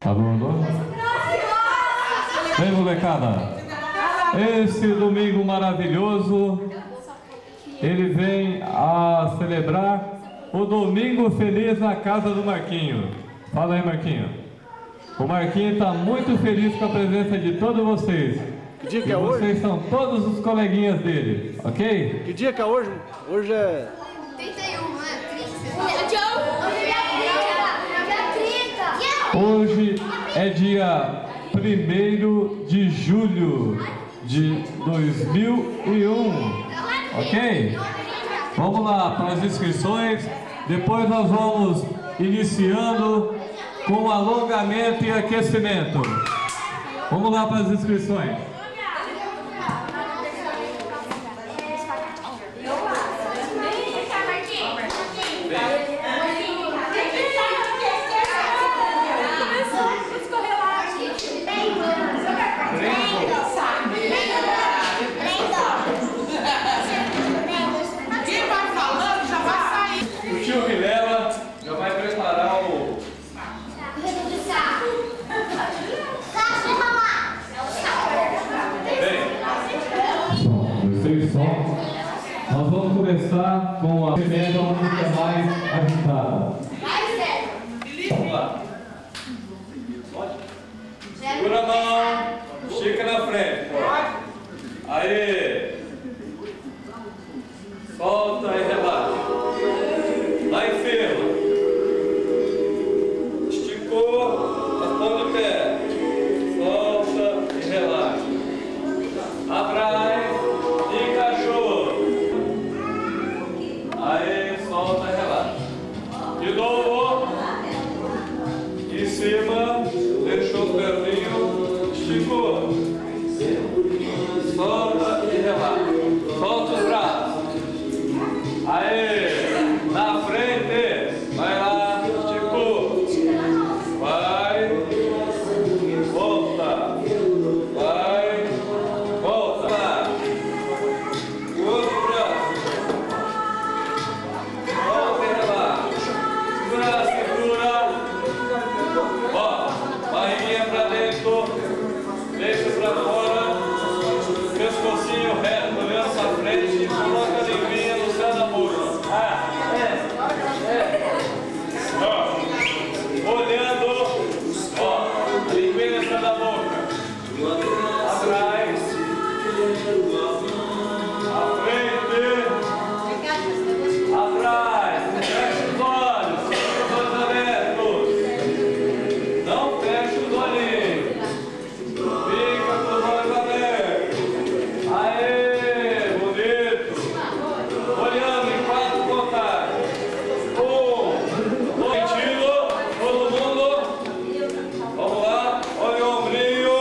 Tá bom? Vem, molecada. Esse domingo maravilhoso, ele vem a celebrar o Domingo Feliz na casa do Marquinho. Fala aí, Marquinho. O Marquinho está muito feliz com a presença de todos vocês. Que dia que é hoje? Vocês são todos os coleguinhas dele, ok? Que dia que é hoje? Hoje é... 31, não é? 30. Hoje é dia 1º de julho de 2001, ok? Vamos lá para as inscrições, depois nós vamos iniciando com alongamento e aquecimento. Vamos lá para as inscrições. Nós vamos começar com a primeira música mais agitada. Vamos lá. Segura a mão, estica na frente. Aí. Solta e relaxa. Lá em cima. Esticou, responde o pé. Solta e relaxa. Atrás. Encaixou. Aí, solta e relaxa. De novo. Em cima. Deixou o pezinho. Esticou. Solta e relaxa. Solta os braços. Aí. Na frente. Vai lá. Esticou. Vai. Volta. Vai. Volta lá. O outro braço. Volta e relaxa. Segura. Ó, barriguinha pra dentro. Deixa pra fora. Pescocinho reto, olhando pra frente. E coloca a linguinha no céu da boca. Ó, olhando. Ó, a linguinha no céu da boca. Atrás. À frente. Atrás. Fecha os olhos. Fecha os olhos abertos. Não fecha os olhinhos. Fica com os olhos abertos. Aê, bonito. Olhando em 4 contatos. 1, 2, sentido. Todo mundo. Vamos lá. Olha o ombrinho.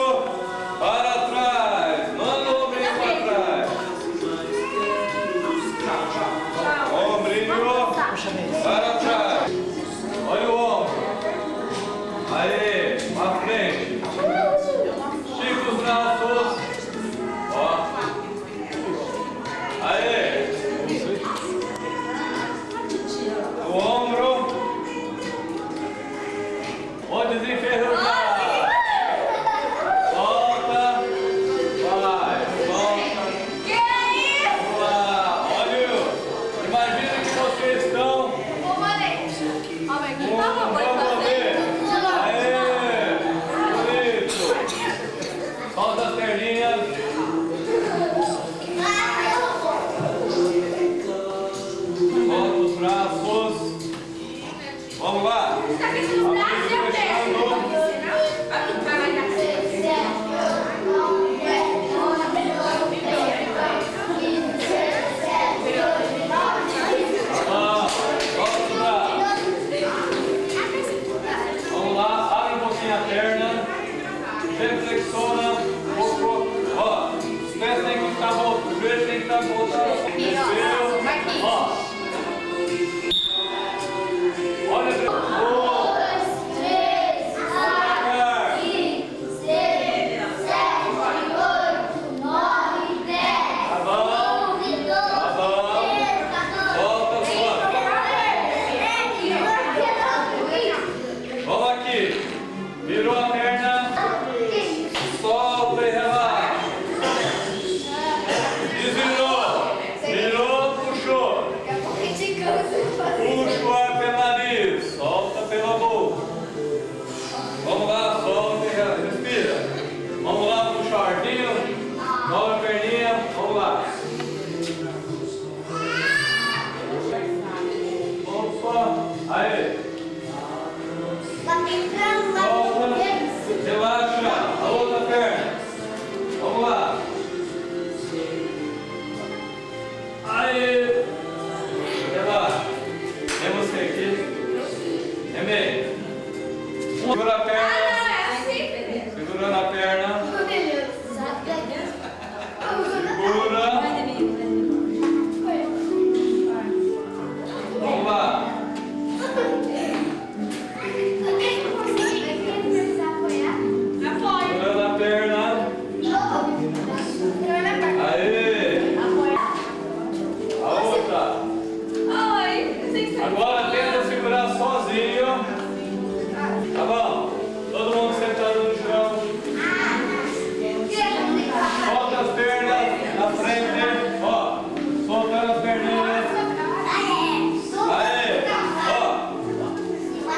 Para trás. Manda o ombrinho para trás. Ombrinho. Para trás. Olha o ombro. Aí, para frente. Estica os braços. Ó. Aí. O ombro. Vou desenferrujar. Volta. Vai. Volta. Vamos lá. Olha. Imagina que vocês estão. Vamos ver. Aê. Bonito. Solta as perninhas. Solta os braços. Vamos lá. Vamos lá, abre um pouquinho a perna. Reflexiona um pouco. Ó, os pés têm que estar voltados, os joelhos têm que estar voltados. Ó. Olha, 1, Relaxa. A outra perna. Vamos lá. Aí. Relaxa. É você aqui. É bem. Segura a perna. Segurando a perna. Segura. Vamos lá. Segurando a perna. Aê. A outra. Agora tenta segurar sozinho. Tá bom? Todo mundo sentado no chão. Solta as pernas na frente. Ó. Soltando as perninhas. Aê. Ó.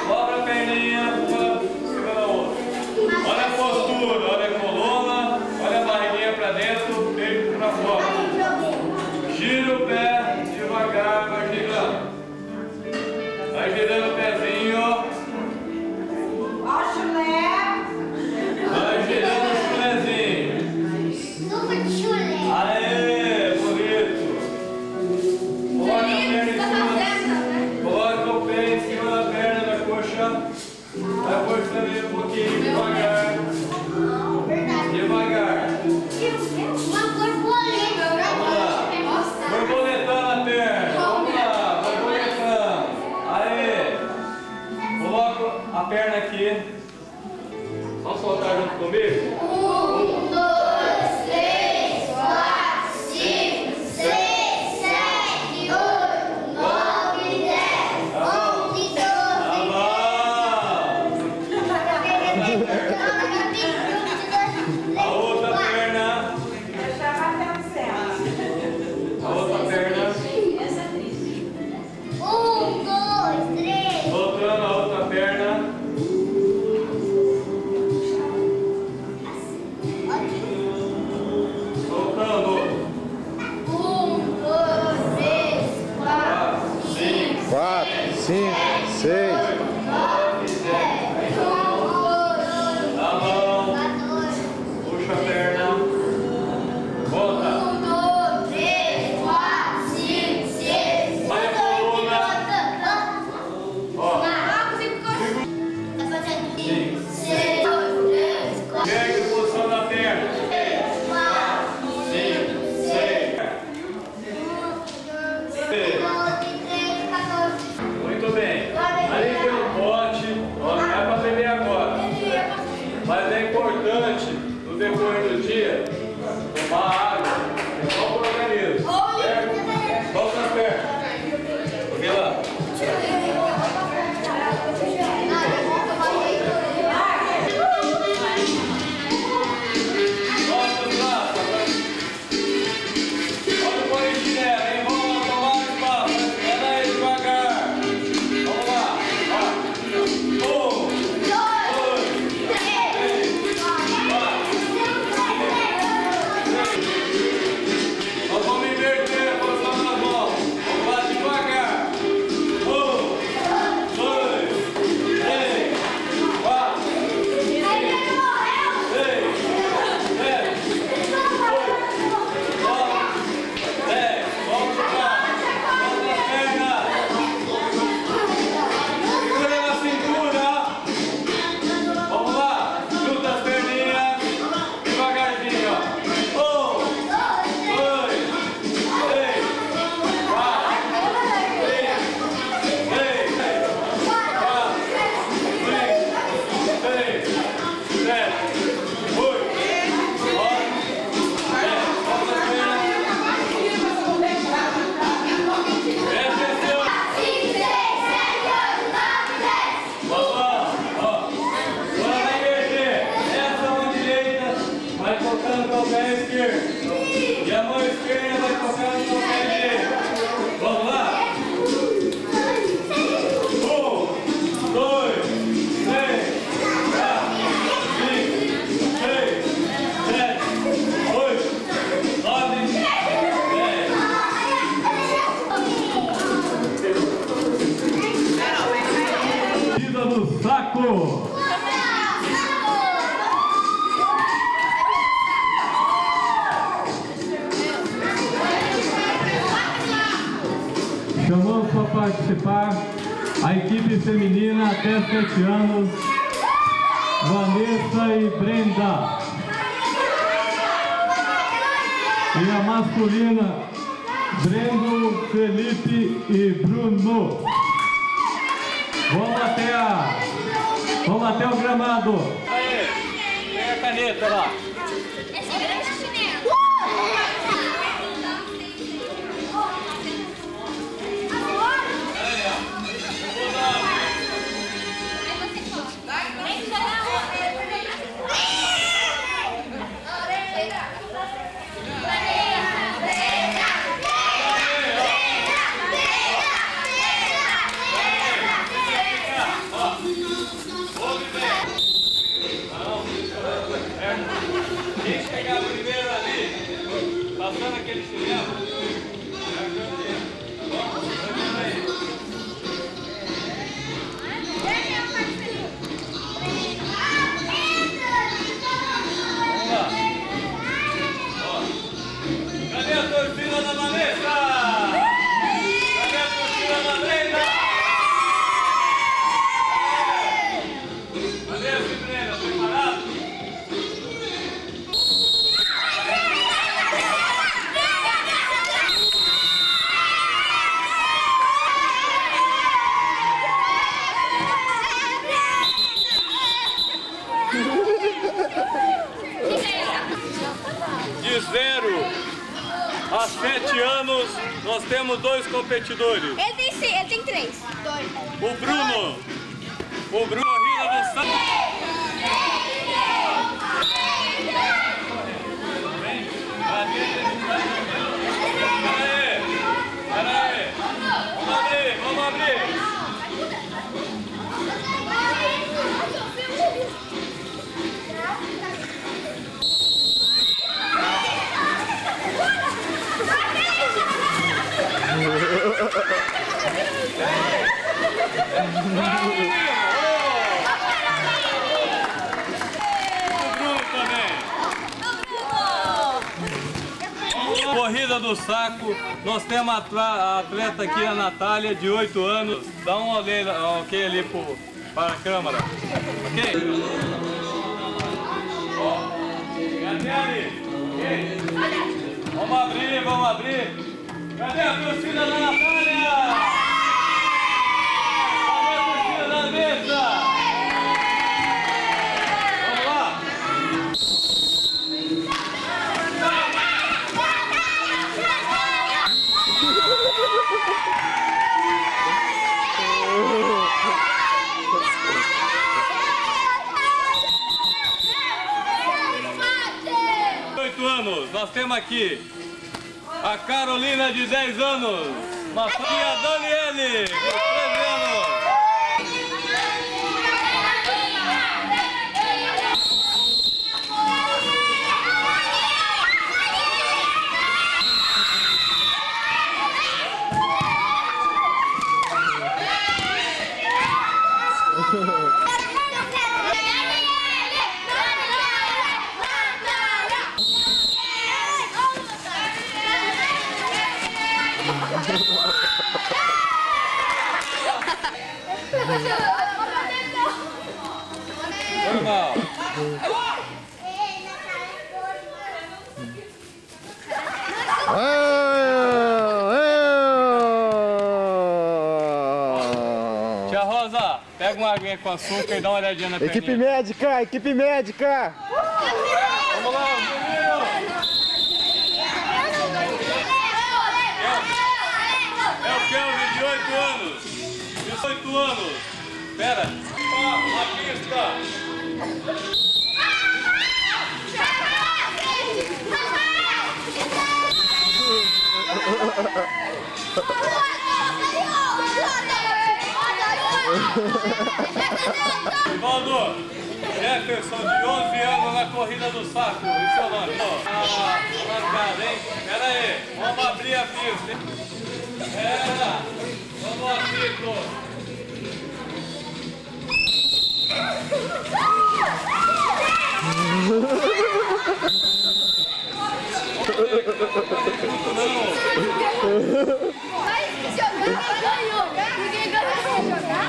Dobra a perninha. Uma segura a outra. Olha a postura. Olha a coluna. Olha a barriguinha pra dentro. Peito pra fora. Gira o pé. Devagar. Vai girando. Vai girando o pezinho. Vai girando o chulezinho. Aê, bonito. Coloca o pé em cima da perna da coxa. Vai forçando ele um pouquinho, devagar. Devagar. Vamos lá. Borboletando a perna. Vamos lá, borboletando. Aê. Coloca a perna aqui. Vamos soltar junto comigo? 1, 2, 3, 4, 5, 6, 7, 8, 9, 10, 11, 12. A outra perna. A outra perna. 1, 2, 3. Soltando a outra perna. Soltando. 1, 2, 3, 4, 5, 4, 5, 6. 9, 10. Na mão. Puxa a perna. Volta. 1, 2, 3, 4, 5, 6. Olha a coluna. Ó. 6, 8, 3, 4. Pega a posição da perna. 5, 6. Muito bem. Ali tem um pote. Ó, não é para beber agora. Mas é importante, no decorrer do dia, tomar água. É só para o organismo. Certo? Solta as pernas. Porque lá. Solta os braços. Olha o polichinelo. Enrola, tomar espaço. Anda aí devagar. Vamos lá. Ó. 1, 2, 3, 4, 5. Nós vamos inverter a posição das mãos. Vamos lá devagar. 1, 2, 3, 4, 5, 6, 7, 8, 9, 10. Volta o braço. Volta as pernas. Segura na cintura. Vamos lá. Junta as perninhas. Devagarzinho, ó. 1, 2, 3, 4, 5, 6, 4, 5, 6, 7, 8, 9, 10. Volta as pernas. Presta atenção. 5, 6, 7, 8, 9, 10. Ó. Vamos inverter. Essa mão direita vai tocando com o pé esquerdo. E a mão esquerda vai tocando com o pé direito. Vamos lá? 1, 2, 3, 4, 5, 6, 7, 8, 9, 10. Vida no saco! equipe feminina até 7 anos, Vanessa e Brenda. E a masculina, Brendo, Felipe e Bruno. Vamos até o gramado. Aí, pega a caneta lá. Quem chegar primeiro ali, passando aquele chinelo. Cadê a torcida da Vanessa? Cadê a torcida da Brenda? Cadê a Brenda? Preparado? De 0 a 7 anos, nós temos 2 competidores. Ele tem 3. O Bruno Corrida do Saco. Pera aí. Vamos abrir. Corrida do Saco, nós temos a atleta aqui, a Natália, de 8 anos. Dá um ok ali para a câmera. Ok? Cadê ali? Okay. Vamos abrir. Cadê a torcida da Natália? Cadê a torcida da mesa? Vamos lá. Nós temos aqui a Carolina, de 10 anos, e a Daniele, de 13 anos. Normal. Tia Rosa, pega uma aguinha com açúcar e dá uma olhadinha na perninha. Equipe médica, equipe médica! Vamos lá, menino! É o Kelvin, de 8 anos. 18 anos. Pera. Na pista. Rivaldo, Jefferson, de 11 anos, na Corrida do Saco. E seu nome? Largada, hein? Pera aí, vamos abrir a pista, hein? Pera, vamos abrir, pô. Vai jogar, ganhou. Ninguém ganhou jogar.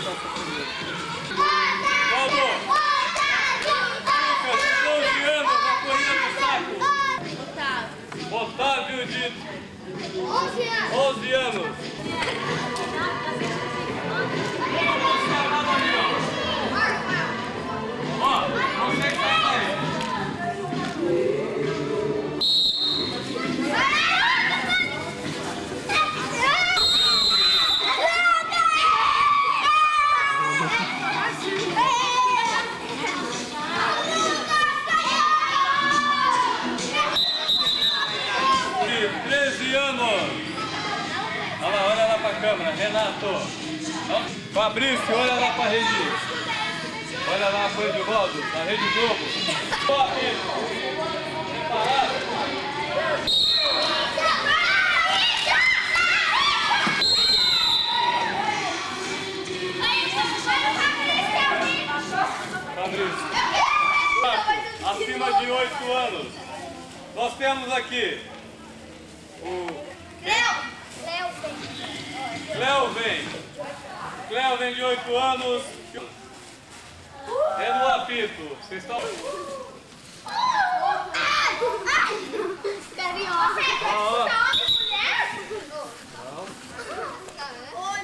passa primeiro. Valdo! Lucas, 12 anos na corrida do saco. Otávio de 11 anos. Ó, você que tá aí. Olha lá pra câmera, Renato. Fabrício, olha lá pra rede. Olha lá a de Rodo, na Rede Globo. Top! Preparado? Fabrício. Acima de 8 anos. Nós temos aqui o Cleo vem de 8 anos. É no apito. Vocês estão... Oi,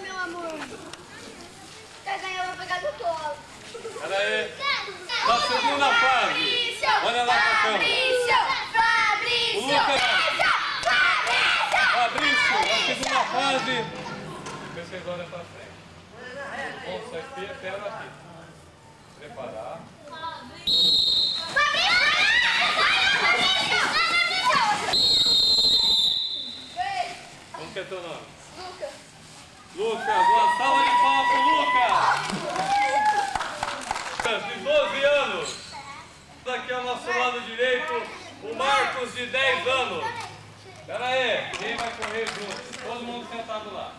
meu amor. Quer ganhar, eu vou pegar do colo. Pera aí. Na segunda fase. Olha lá pra câmera. O Lucas. Fabrício, na segunda fase. Vocês olham pra frente. Bom, só espera aqui. Preparar. Como que é teu nome? Lucas, uma salva de palmas pro Lucas! De 12 anos. Aqui ao nosso lado direito, o Marcos de 10 anos. Pera aí, quem vai correr junto? Todo mundo sentado lá.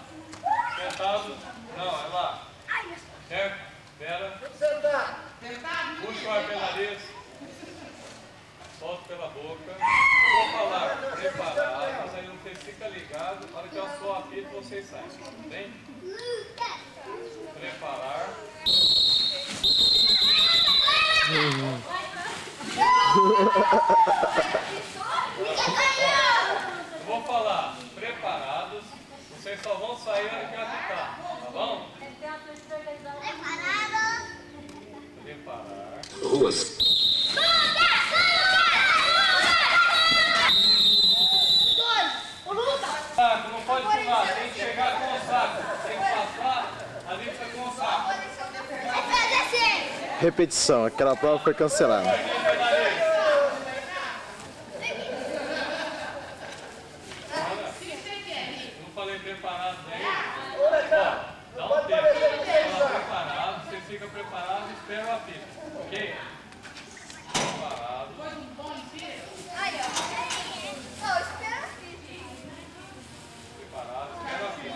Sentado? Não, é lá. Certo? Pera. Puxa o ar pela nariz. Solta pela boca. Vou falar preparados, aí você fica ligado. Na hora que eu sou apito, vocês saem. Bem? Preparar. Eu vou falar preparados. Vocês só vão sair na hora que eu apitar. Tá bom? Preparar. Ruas. Saco, não pode pular, tem que chegar com o saco. Tem que passar a lista com o saco. Repetição, aquela prova foi cancelada. Não falei preparado aí? Ó, dá um tempo. Fala preparado, você fica preparado e espera o apito. Ok? Preparado. Preparado, espera o apito.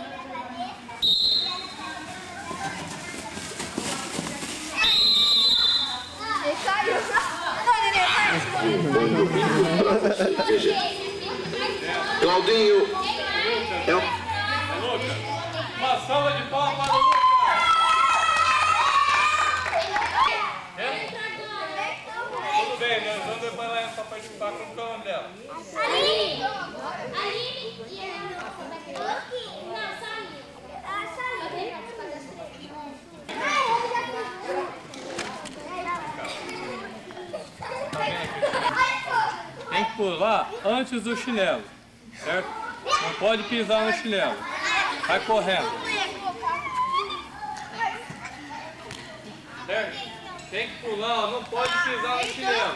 Claudinho. É Lucas. Uma salva de palmas para o Lucas. É? Tudo bem, nós vamos depois lá para participar com o nome dela. Aline e Tem que pular antes do chinelo, certo? Não pode pisar no chinelo. Vai correndo. Certo? Tem que pular, ó, não pode pisar no chinelo.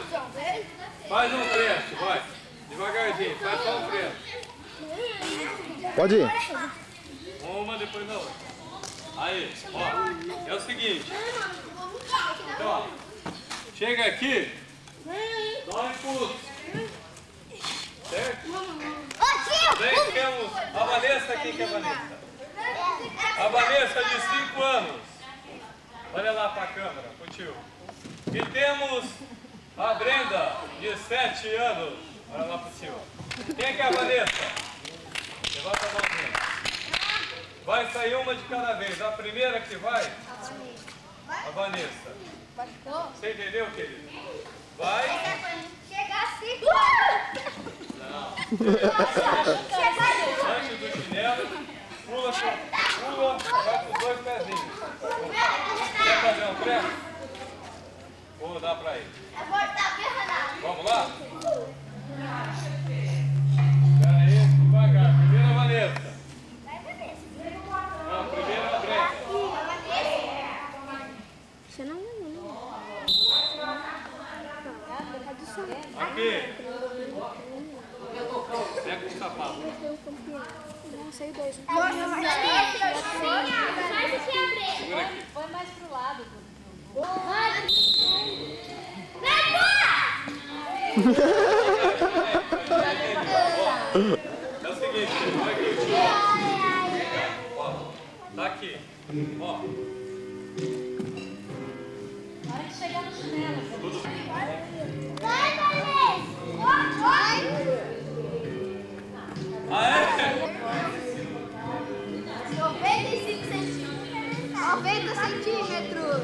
Faz um trecho, vai. Devagarzinho, faz só um trecho. Pode ir. Uma depois da outra. Aí, ó, é o seguinte. Então, ó, chega aqui, dá um impulso. Certo? Daí temos a Vanessa, quem que é a Vanessa? A Vanessa de 5 anos. Olha lá para a câmera, pro tio. E temos a Brenda de 7 anos. Olha lá pro tio. Quem que é a Vanessa? Levanta a mãozinha. Vai sair uma de cada vez. A primeira que vai, a Vanessa. Você entendeu, querido? Vai. Chegar assim. Não. Chegar Antes do chinelo, pula, vai com os 2 pezinhos. Quer fazer um treco? Vou dar pra ele. Vamos lá? Espera aí, devagar. Primeiro a Vanessa. Não, primeiro a André. Você não Aqui. Pega o sapato. não sei dois. Segura aqui. Foi mais pro lado. É o seguinte, olha aqui o tio. Ó, tá aqui. Ó. Na hora que chegar no chinelo. Tudo bem. Vai, Vanessa! Vai! Aê! 95 centímetros. 90 centímetros.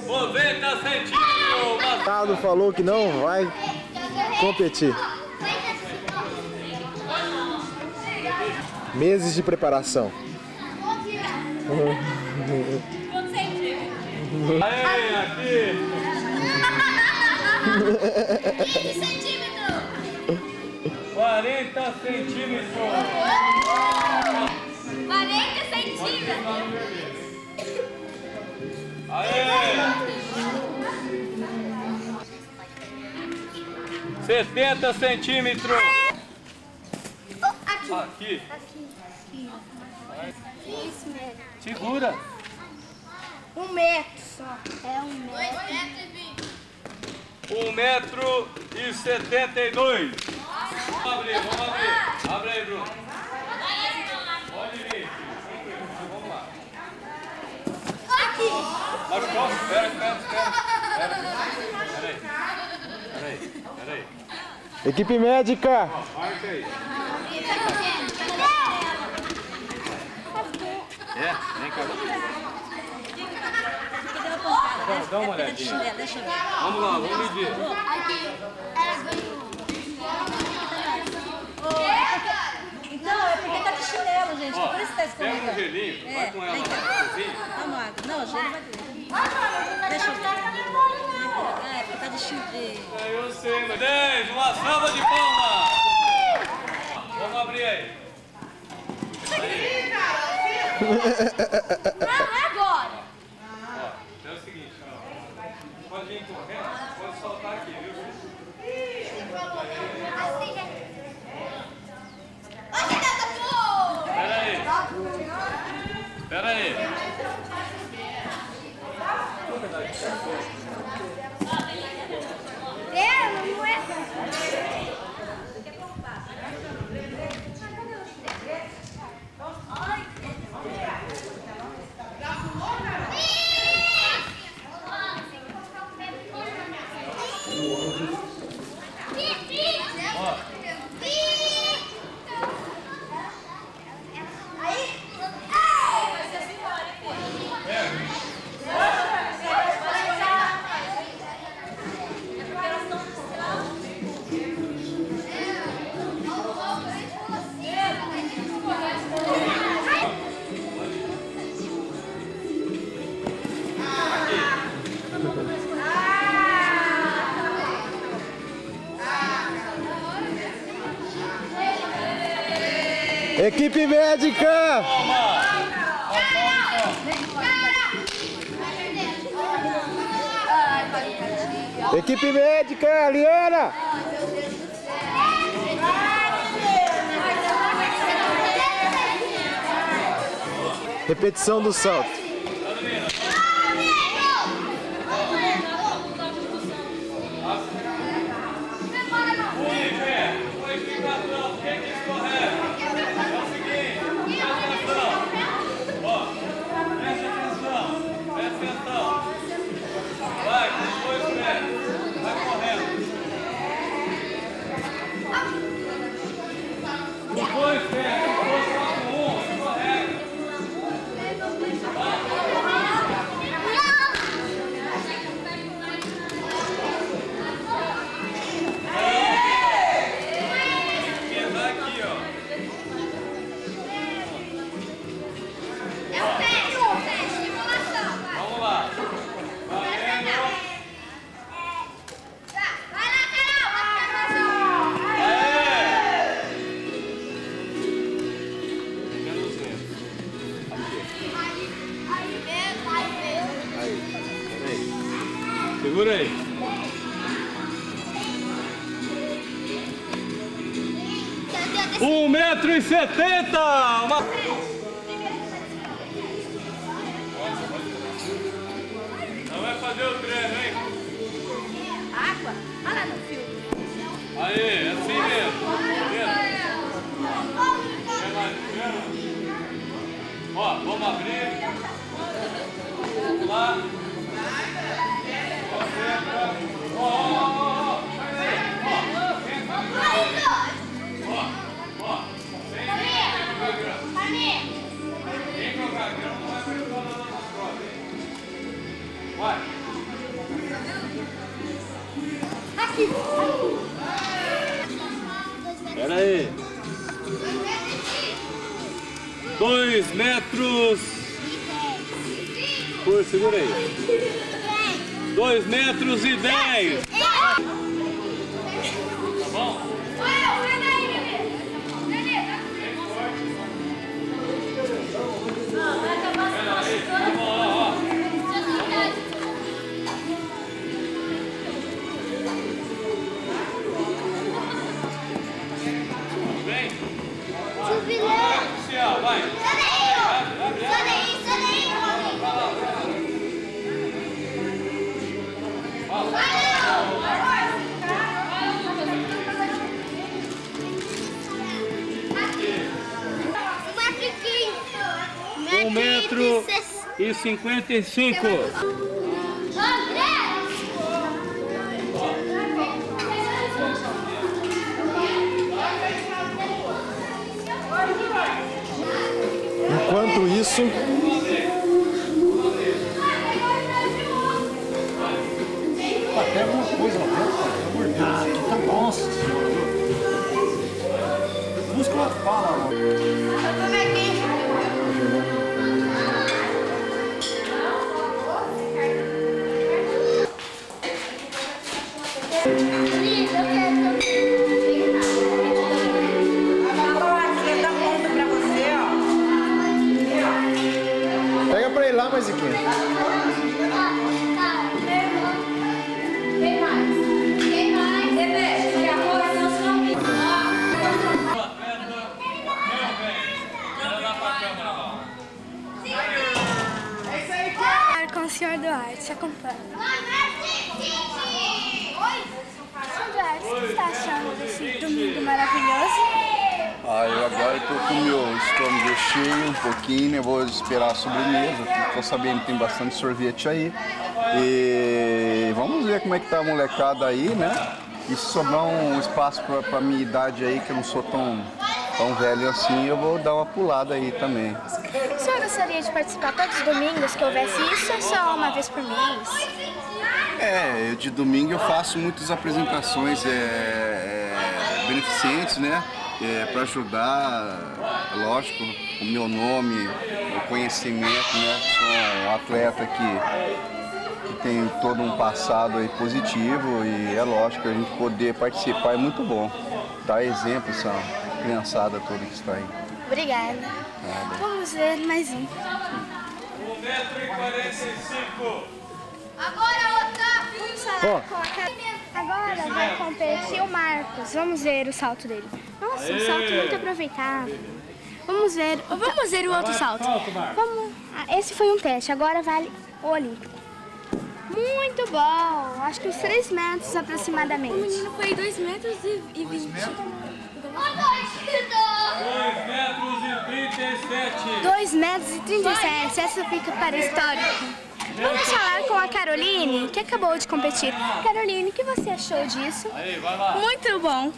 90 centímetros! Tado falou que não vai competir. Meses de preparação. Aê, aqui! 20 centímetros. 40 centímetros! 40 centímetros. Aê! 70 centímetros! Aqui. Aqui. Aqui. Isso mesmo. Segura! 1 metro só. É 1 metro. 1,72 m. Vamos abrir. Abre aí, Bruno. Pode vir. Vamos lá. Aqui. Machucou? Espera. Peraí. Equipe médica. Marca aí. É? Vem cá. Dá uma olhadinha. Deixa eu ver. Vamos lá, vamos medir. Aqui. Não, é porque tá de chinelo, gente. Ó, Por isso tá pega um escorregando. gelinho, vai com ela vem na cá. cozinha. Vamos água. Não, o gelo vai ter. Deixa eu ver. É, porque tá de chinelo. Eu sei, mas 10, uma salva de palmas! Vamos abrir aí. Não, é agora. Ó, é o seguinte, ó. Pode vir correndo, pode soltar aqui, viu? Assim, né? Pera aí. Não é. Equipe médica. Equipe médica, Liana. Repetição do salto. Dois pés, dois, quatro, um, escorrega. Segura aí. 1,70 m! Não vai fazer o treino, hein? Água? Olha lá no fio. Aí, assim mesmo. Ó, vamos abrir. Vamos lá. Ó, ó, ó, ó. Vai. Aqui. Espera aí. 2 metros. Por, segura aí. 2 metros e 10. Tá bom? Vai. Um metro e 55. Enquanto isso, Pega uma coisa lá dentro, pelo amor de Deus. Nossa senhora. Músculo fala, mano. pega pra ir lá, Maiziquinha. Com o senhor Duarte, acompanha. Senhor Duarte, o que você está achando desse domingo maravilhoso? Eu agora estou com o meu estômago cheio um pouquinho, eu vou esperar a sobremesa, estou sabendo que tem bastante sorvete aí. E vamos ver como é que tá a molecada aí, né? E se sobrar um espaço para a minha idade aí, que eu não sou tão velho assim, eu vou dar uma pulada aí também. O senhor gostaria de participar todos os domingos que houvesse isso ou só uma vez por mês? De domingo eu faço muitas apresentações beneficentes, né? Para ajudar, lógico, o meu nome, o conhecimento, né? Sou um atleta que tem todo um passado aí positivo e é lógico, a gente poder participar é muito bom. Dar exemplo essa criançada toda que está aí. Obrigada. Vamos ver mais um. 1,45 m. Agora, Otávio! Agora vai competir o Marcos. Vamos ver o salto dele. Nossa, um salto muito aproveitado. Vamos ver o outro salto. Vamos. Esse foi um teste, agora vale o olímpico. Muito bom! Acho que uns 3 metros aproximadamente. O menino foi 2 metros e 20. 2 metros e 37. Essa fica para histórico. Vamos falar com a Caroline, que acabou de competir. Caroline, o que você achou disso? Muito bom.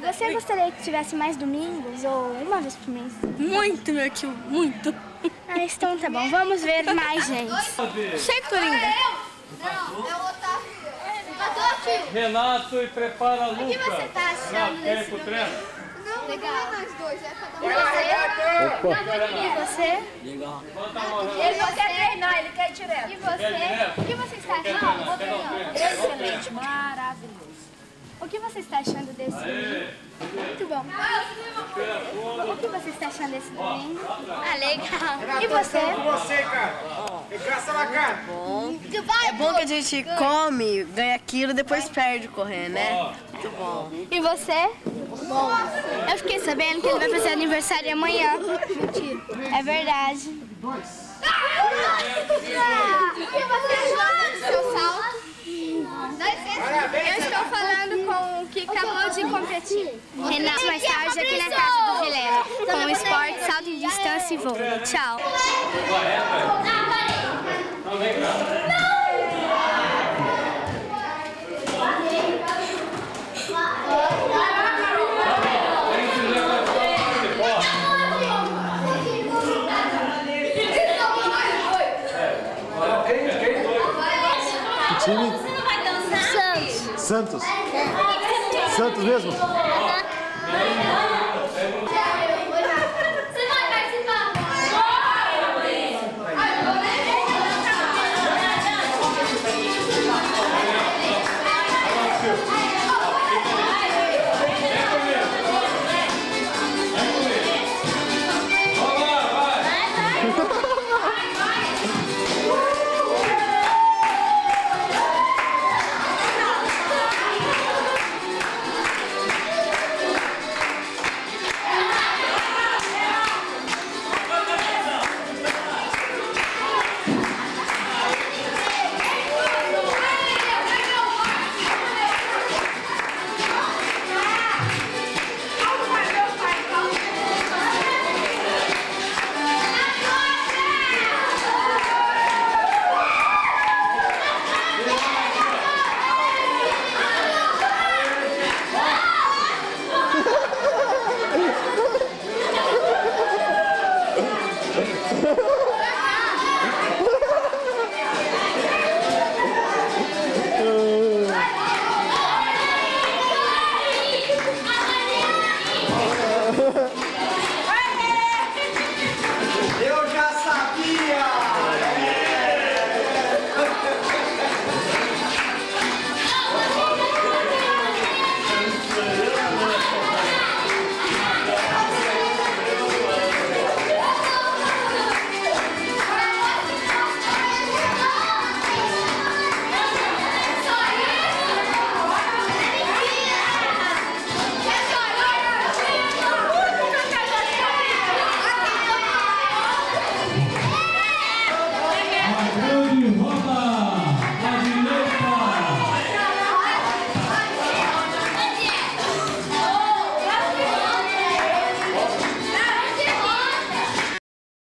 Você gostaria que tivesse mais domingos ou uma vez por mês? Muito, meu tio, muito. Então tá bom, vamos ver mais gente. Chega, Coringa. Não, é o Otávio. Renato e prepara a Luca. O que você tá achando desse treino? Não, legal. Mais dois, Opa. E você? Legal. Ele não quer treinar, ele quer ir direto. E você? O que você está achando? Excelente, maravilhoso. O que você está achando desse vídeo? Muito bom. O que você está achando desse desenho? Ah, legal. E você? Você, cara. Engraça na cara. Bom. É bom que a gente come, ganha aquilo e depois perde correndo, né? Muito bom. E você? Bom. Eu fiquei sabendo que ele vai fazer aniversário amanhã. Mentira. É verdade. O que você achou do seu salto? Eu estou falando com o que acabou de competir. Renato, mais tarde aqui na casa do Vilela, com o esporte, salto em distância e voo. Tchau. Que time? Santos. Santos. Santos mesmo?